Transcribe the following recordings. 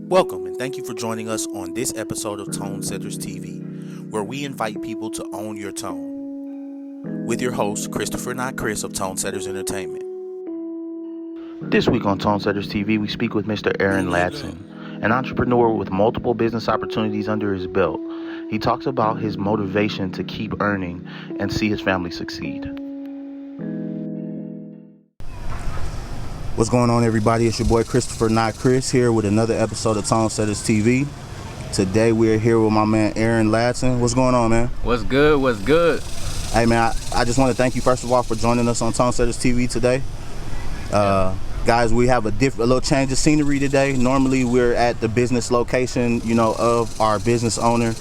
Welcome and thank you for joining us on this episode of Tone Setters TV, where we invite people to own your tone. With your host, Christopher Not Chris of Tone Setters Entertainment. This week on Tone Setters TV, we speak with Mr. Aaron Ladson, an entrepreneur with multiple business opportunities under his belt. He talks about his motivation to keep earning and see his family succeed. What's going on, everybody? It's your boy Christopher Not Chris here with another episode of Tone Setters TV. Today we're here with my man Aaron Ladson. What's going on, man? What's good? What's good? Hey, man, I just want to thank you first of all for joining us on Tone Setters TV today. Guys, we have a little change of scenery today. Normally we're at the business location, of our business owner,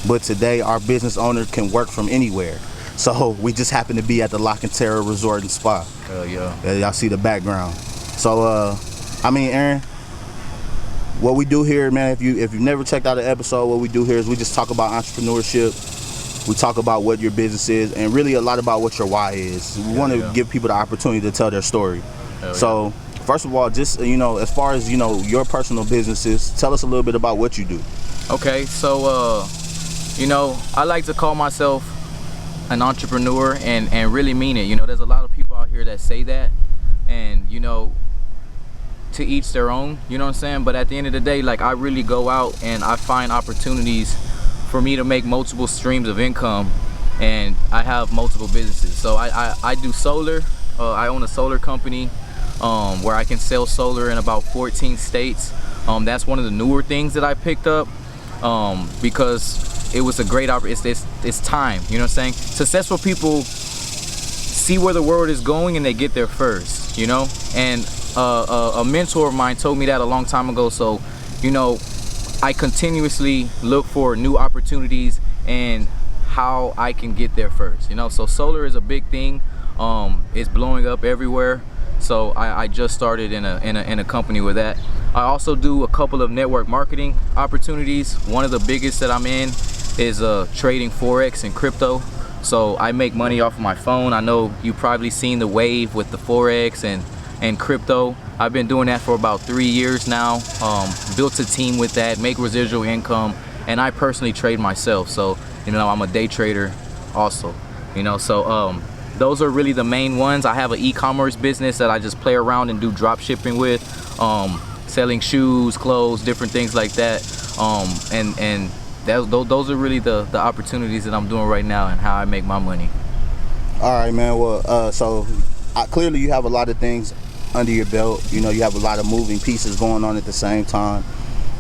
but today our business owner can work from anywhere. So we just happen to be at the Lock and Terror Resort and Spa. Hell yeah. Y'all see the background. So, Aaron, what we do here, man, if you've never checked out an episode, what we do here is we just talk about entrepreneurship. We talk about what your business is and really a lot about what your why is. We want to give people the opportunity to tell their story. So, first of all, just, as far as, your personal businesses, tell us a little bit about what you do. Okay, so, I like to call myself an entrepreneur and really mean it. There's a lot of people out here that say that, and, to each their own, you know what I'm saying? But at the end of the day, like, I really go out and I find opportunities for me to make multiple streams of income, and I have multiple businesses. So I do solar. I own a solar company where I can sell solar in about 14 states. That's one of the newer things that I picked up because it was a great opportunity. It's time, you know what I'm saying? Successful people see where the world is going and they get there first, and a mentor of mine told me that a long time ago. So, I continuously look for new opportunities and how I can get there first, so solar is a big thing. It's blowing up everywhere, so I just started in a company with that. I also do a couple of network marketing opportunities. One of the biggest that I'm in is trading Forex and crypto. So I make money off of my phone. I know you've probably seen the wave with the Forex and crypto. I've been doing that for about 3 years now. Built a team with that, make residual income, and I personally trade myself. So, I'm a day trader also, so those are really the main ones. I have an e-commerce business that I just play around and do drop shipping with, selling shoes, clothes, different things like that. And those are really the opportunities that I'm doing right now and how I make my money. All right, man. Well, clearly you have a lot of things under your belt. You have a lot of moving pieces going on at the same time.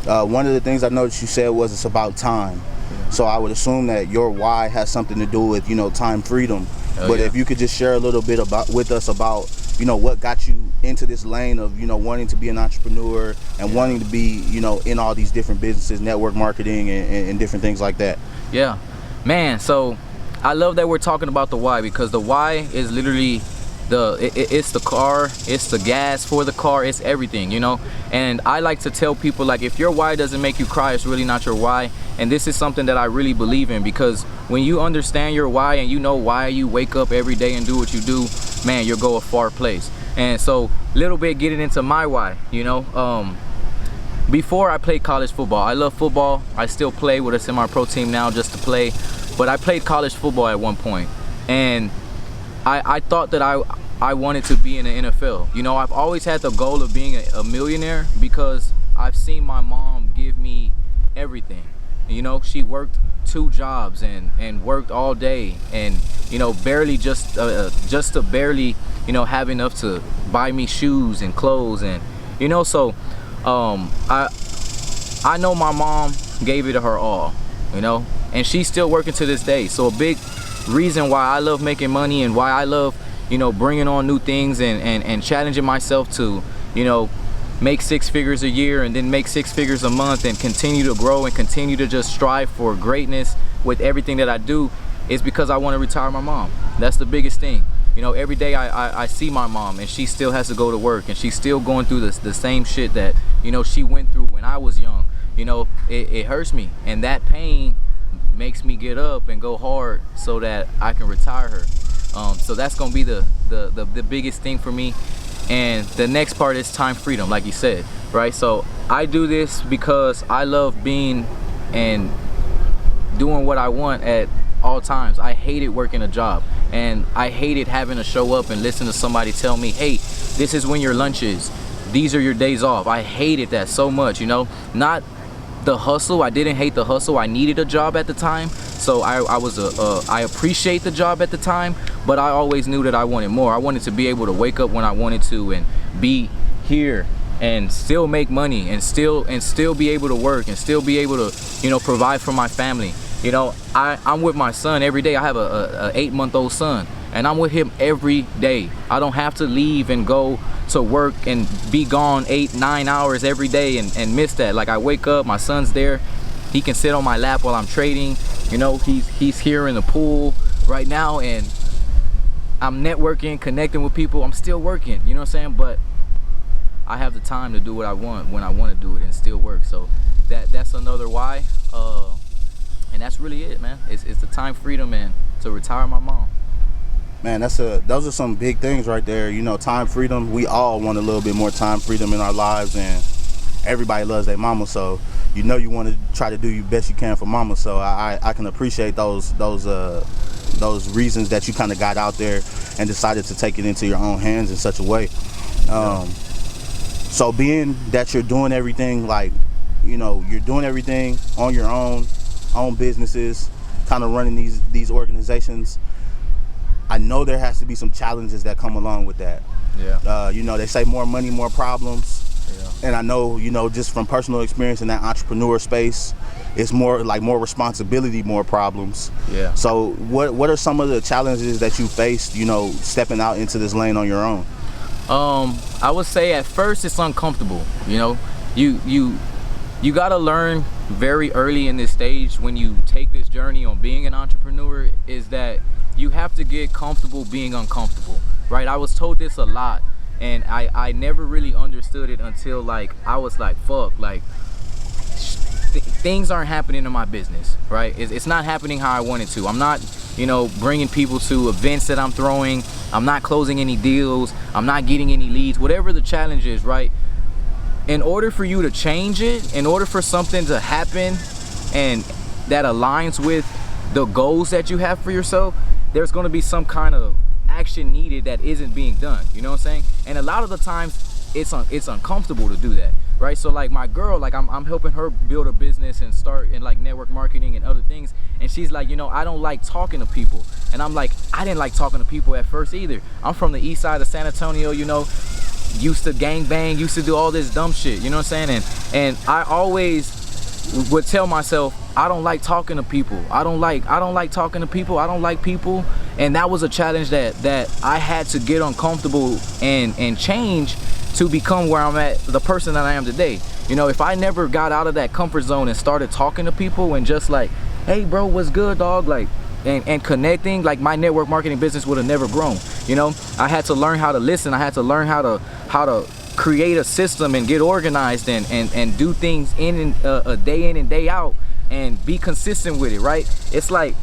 One of the things I noticed you said was it's about time. Yeah. So I would assume that your why has something to do with, time freedom. But if you could just share a little bit with us about, what got you into this lane of, wanting to be an entrepreneur and wanting to be, in all these different businesses, network marketing and different things like that. Yeah, man. So I love that we're talking about the why, because the why is literally it's the car, it's the gas for the car, it's everything, and I like to tell people, like, if your why doesn't make you cry, it's really not your why. And this is something that I really believe in, because when you understand your why and why you wake up every day and do what you do, man, you'll go a far place. And so little bit getting into my why, before I played college football. I love football. I still play with a semi-pro team now just to play, but I played college football at one point, and I thought that I wanted to be in the NFL. I've always had the goal of being a millionaire, because I've seen my mom give me everything. She worked 2 jobs and worked all day, and barely just to barely have enough to buy me shoes and clothes, and so I know my mom gave it her all, and she's still working to this day. So a big reason why I love making money and why I love bringing on new things and challenging myself to make 6 figures a year and then make 6 figures a month and continue to grow and continue to just strive for greatness with everything that I do is because I want to retire my mom. That's the biggest thing. Every day I see my mom, and she still has to go to work, and she's still going through the same shit that she went through when I was young. It hurts me, and that pain makes me get up and go hard so that I can retire her. So that's gonna be the biggest thing for me. And the next part is time freedom, like you said, right? So I do this because I love being and doing what I want at all times. I hated working a job, and I hated having to show up and listen to somebody tell me, hey, this is when your lunch is, these are your days off. I hated that so much, you know. Not the hustle. I didn't hate the hustle. I needed a job at the time, so I appreciate the job at the time, but I always knew that I wanted more. I wanted to be able to wake up when I wanted to and be here and still make money and still be able to work and still be able to, you know, provide for my family. You know, I'm with my son every day. I have a 8-month-old son, and I'm with him every day. I don't have to leave and go to work and be gone 8-9 hours every day and miss that. Like, I wake up, my son's there, he can sit on my lap while I'm trading. You know, he's here in the pool right now, and I'm networking, connecting with people. I'm still working, you know what I'm saying? But I have the time to do what I want when I want to do it and still work. So that's another why. And that's really it, man. It's the time freedom and to retire my mom. Man, those are some big things right there. You know, time freedom. We all want a little bit more time freedom in our lives, and everybody loves their mama. So you know you want to try to do your best you can for mama. So I can appreciate those reasons that you kind of got out there and decided to take it into your own hands in such a way. So being that you're doing everything, like, you know, you're doing everything on your own businesses, kind of running these organizations, I know there has to be some challenges that come along with that. Yeah. You know, they say more money, more problems. Yeah. And I know, you know, just from personal experience in that entrepreneur space, it's more like more responsibility, more problems. Yeah. So what are some of the challenges that you faced, you know, stepping out into this lane on your own? I would say at first it's uncomfortable. You know, you gotta learn very early in this stage when you take this journey on being an entrepreneur, is that you have to get comfortable being uncomfortable, right? I was told this a lot, and I never really understood it until, like, I was like, fuck, like, things aren't happening in my business, right? It's not happening how I want it to. I'm not, you know, bringing people to events that I'm throwing. I'm not closing any deals. I'm not getting any leads, whatever the challenge is, right? In order for you to change it, in order for something to happen and that aligns with the goals that you have for yourself, there's going to be some kind of action needed that isn't being done. You know what I'm saying? And a lot of the times it's uncomfortable to do that, right? So like my girl, like I'm helping her build a business and start in like network marketing and other things, and she's like, you know, I don't like talking to people. And I'm like, I didn't like talking to people at first either. I'm from the east side of San Antonio, you know, used to gang bang, used to do all this dumb shit, you know what I'm saying? And I always would tell myself, I don't like talking to people. I don't like talking to people. I don't like people. And that was a challenge that I had to get uncomfortable and change to become where I'm at, the person that I am today. You know, if I never got out of that comfort zone and started talking to people and just like, hey bro, what's good, dog? Like, and connecting, like my network marketing business would have never grown. You know, I had to learn how to listen. I had to learn how to create a system and get organized and do things a day in and day out and be consistent with it, right? It's like,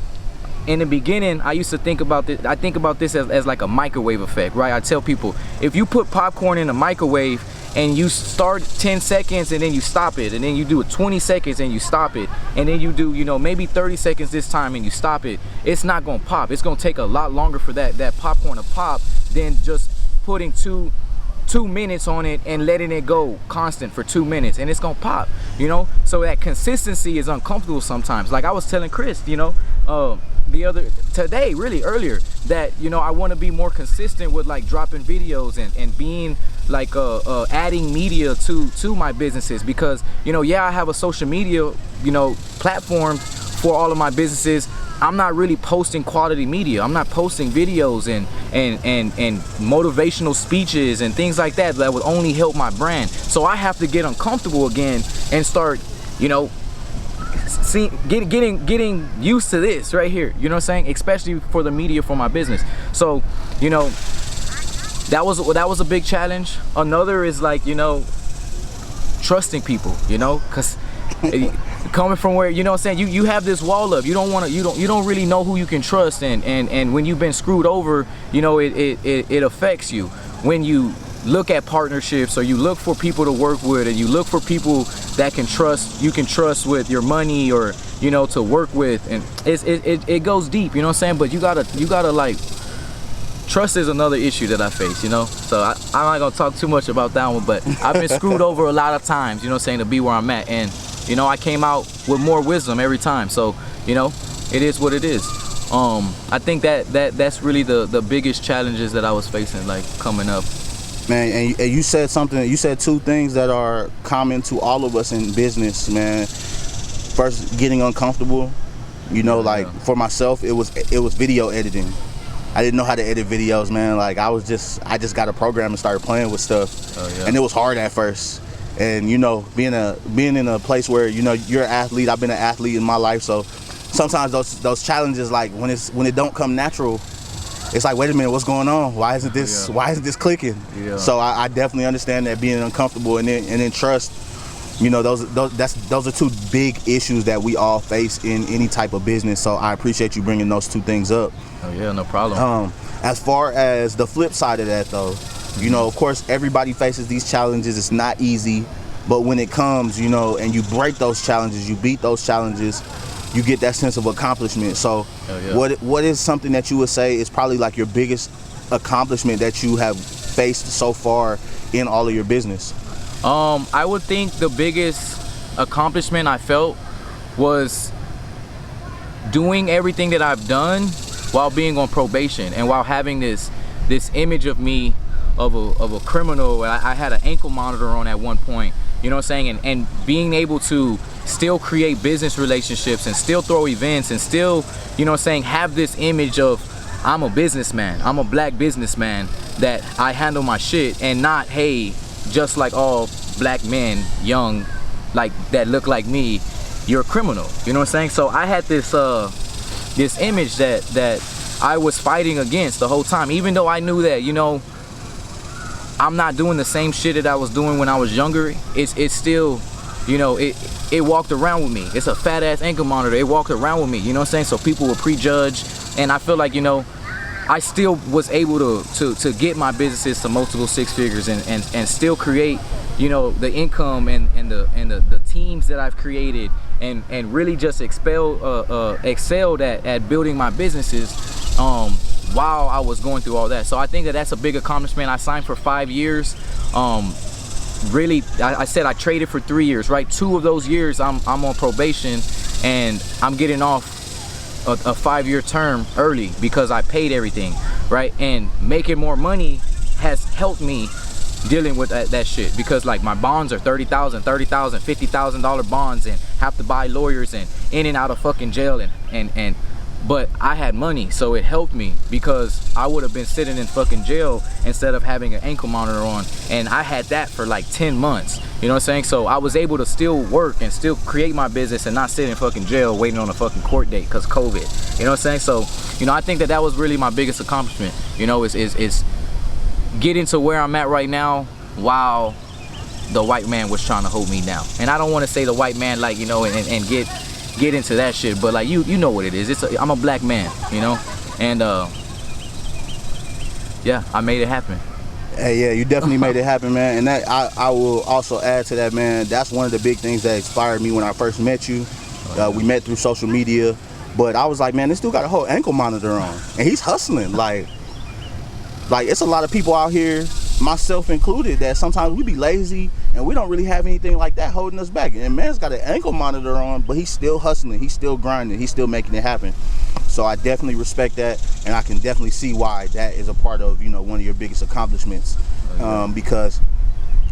in the beginning, I used to think about this. I think about this as like a microwave effect, right? I tell people, if you put popcorn in a microwave and you start 10 seconds and then you stop it, and then you do it 20 seconds and you stop it, and then you do, you know, maybe 30 seconds this time and you stop it, it's not gonna pop. It's gonna take a lot longer for that popcorn to pop than just putting two minutes on it and letting it go constant for 2 minutes, and it's gonna pop, you know? So that consistency is uncomfortable sometimes. Like I was telling Chris, you know, today, really earlier, that, you know, I want to be more consistent with like dropping videos and being like adding media to my businesses, because, you know, yeah, I have a social media, you know, platform for all of my businesses. I'm not really posting quality media. I'm not posting videos and motivational speeches and things like that would only help my brand. So I have to get uncomfortable again and start, you know, getting used to this right here, you know what I'm saying? Especially for the media for my business. So, you know, that was a big challenge. Another is like, you know, trusting people, you know, because coming from where, you know what I'm saying, you have this wall up. You don't really know who you can trust, and when you've been screwed over, you know, it affects you. When you look at partnerships, or you look for people to work with, and you look for people that you can trust with your money, or to work with, and it goes deep, you know what I'm saying? But you gotta like, trust is another issue that I face, so I'm not gonna talk too much about that one, but I've been screwed over a lot of times, you know what I'm saying, to be where I'm at, and I came out with more wisdom every time, so it is what it is. I think that's really the biggest challenges that I was facing, like, coming up. Man, and you said something. You said two things that are common to all of us in business, man. First, getting uncomfortable. Like, for myself, it was video editing. I didn't know how to edit videos, man. Like, I just got a program and started playing with stuff. Oh, yeah. And it was hard at first. And being in a place where you're an athlete. I've been an athlete in my life, so sometimes those challenges, like when it don't come natural, it's like, wait a minute, what's going on? Why isn't this clicking? Yeah. So I definitely understand that, being uncomfortable, and then trust. Those are two big issues that we all face in any type of business. So I appreciate you bringing those two things up. Oh yeah, no problem. As far as the flip side of that, though, of course, everybody faces these challenges. It's not easy, but when it comes, and you break those challenges, you beat those challenges, you get that sense of accomplishment. So what is something that you would say is probably like your biggest accomplishment that you have faced so far in all of your business? I would think the biggest accomplishment I felt was doing everything that I've done while being on probation, and while having this image of me of a criminal. I had an ankle monitor on at one point, you know what I'm saying, and being able to still create business relationships and still throw events and still, you know what I'm saying, have this image of, I'm a businessman, I'm a black businessman, that I handle my shit, and not, hey, just like all black men, young, like that look like me, you're a criminal, you know what I'm saying? So I had this image that I was fighting against the whole time, even though I knew that, I'm not doing the same shit that I was doing when I was younger. It's still, it walked around with me. It's a fat ass ankle monitor. It walked around with me, you know what I'm saying? So people will prejudge, and I feel like, I still was able to get my businesses to multiple six figures, and still create, the income and the teams that I've created, and really just excelled at building my businesses while I was going through all that. So I think that's a big accomplishment. I signed for 5 years. Really, I said I traded for 3 years, right? 2 of those years I'm on probation, and I'm getting off a 5-year term early because I paid everything, right? And making more money has helped me dealing with that shit, because like my bonds are $30,000, $50,000 bonds, and have to buy lawyers and in and out of fucking jail, and but I had money, so it helped me, because I would have been sitting in fucking jail instead of having an ankle monitor on, and I had that for like 10 months, you know what I'm saying? So I was able to still work and still create my business and not sit in fucking jail waiting on a fucking court date because COVID, you know what I'm saying? So, I think that was really my biggest accomplishment, is getting to where I'm at right now while the white man was trying to hold me down. And I don't want to say the white man, like, and get into that shit, but like, you know what it is. I'm a black man, and yeah, I made it happen. Hey, yeah, you definitely made it happen, man. And that I will also add to that, man. That's one of the big things that inspired me when I first met you. We met through social media, but I was like, man, this dude got a whole ankle monitor on, and he's hustling. Like it's a lot of people out here, myself included, that sometimes we be lazy and we don't really have anything like that holding us back. And man's got an ankle monitor on, but he's still hustling, he's still grinding, he's still making it happen. So I definitely respect that, and I can definitely see why that is a part of, one of your biggest accomplishments. Because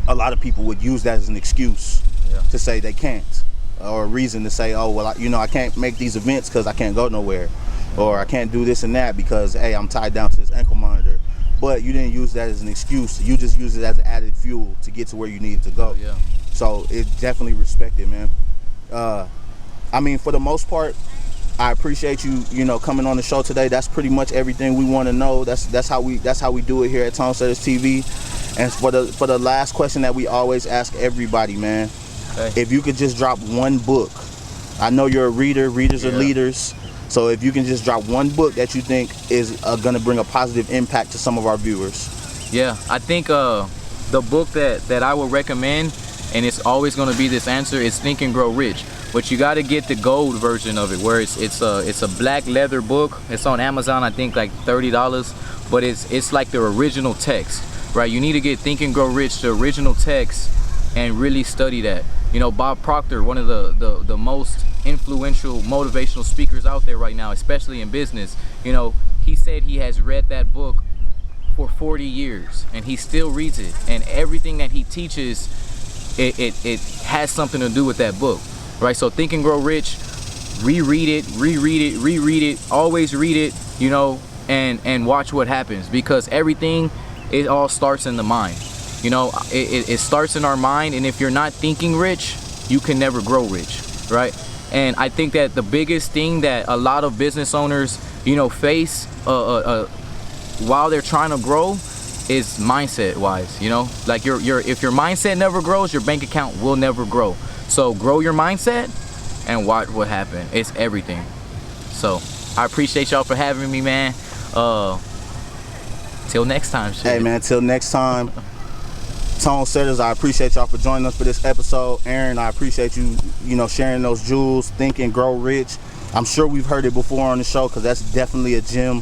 a lot of people would use that as an excuse to say they can't, or a reason to say, oh, well, I can't make these events because I can't go nowhere, or I can't do this and that because, hey, I'm tied down to this ankle monitor. But you didn't use that as an excuse. You just used it as added fuel to get to where you needed to go. Yeah. So it definitely respected, man. I mean, for the most part, I appreciate you, coming on the show today. That's pretty much everything we want to know. That's how we do it here at Tone Setters TV. And for the last question that we always ask everybody, man, if you could just drop one book. I know you're a reader. Readers are leaders. So if you can just drop one book that you think is going to bring a positive impact to some of our viewers. Yeah, I think the book that I would recommend, and it's always going to be this answer, is Think and Grow Rich. But you got to get the gold version of it, where it's a black leather book. It's on Amazon, I think like $30, but it's like the original text, right? You need to get Think and Grow Rich, the original text, and really study that. You know, Bob Proctor, one of the most influential motivational speakers out there right now, especially in business, you know, he said he has read that book for 40 years and he still reads it, and everything that he teaches, it has something to do with that book, right? So Think and Grow Rich, reread it, always read it, you know, and watch what happens, because everything, it all starts in the mind. You know, it starts in our mind, and if you're not thinking rich, you can never grow rich, right? And I think that the biggest thing that a lot of business owners, you know, face while they're trying to grow is mindset wise. You know, like if your mindset never grows, your bank account will never grow. So grow your mindset and watch what happens. It's everything. So I appreciate y'all for having me, man. Till next time. Shit. Hey man, till next time. Tone Setters, I appreciate y'all for joining us for this episode. Aaron, I appreciate you, you know, sharing those jewels. Think and Grow Rich. I'm sure we've heard it before on the show, because that's definitely a gem.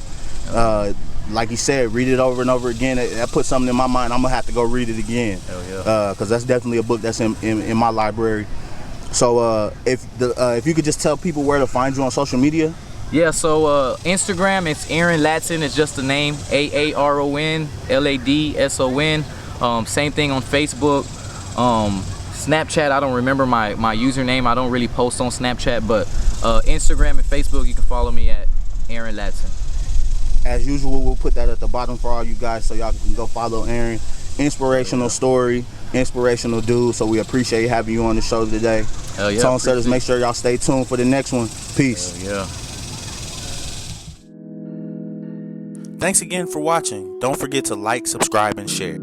Like you said, read it over and over again. That put something in my mind. I'm gonna have to go read it again. Hell yeah. Because that's definitely a book that's in my library. So if you could just tell people where to find you on social media. Yeah, so Instagram, it's Aaron Ladson. It's just the name, AARON LADSON. Same thing on Facebook. Snapchat, I don't remember my username. I don't really post on Snapchat, but Instagram and Facebook, you can follow me at Aaron Ladson. As usual, we'll put that at the bottom for all you guys, so y'all can go follow Aaron. Inspirational story, inspirational dude. So we appreciate having you on the show today. Hell yeah. Tone Setters, make sure y'all stay tuned for the next one. Peace. Hell yeah. Thanks again for watching. Don't forget to like, subscribe, and share.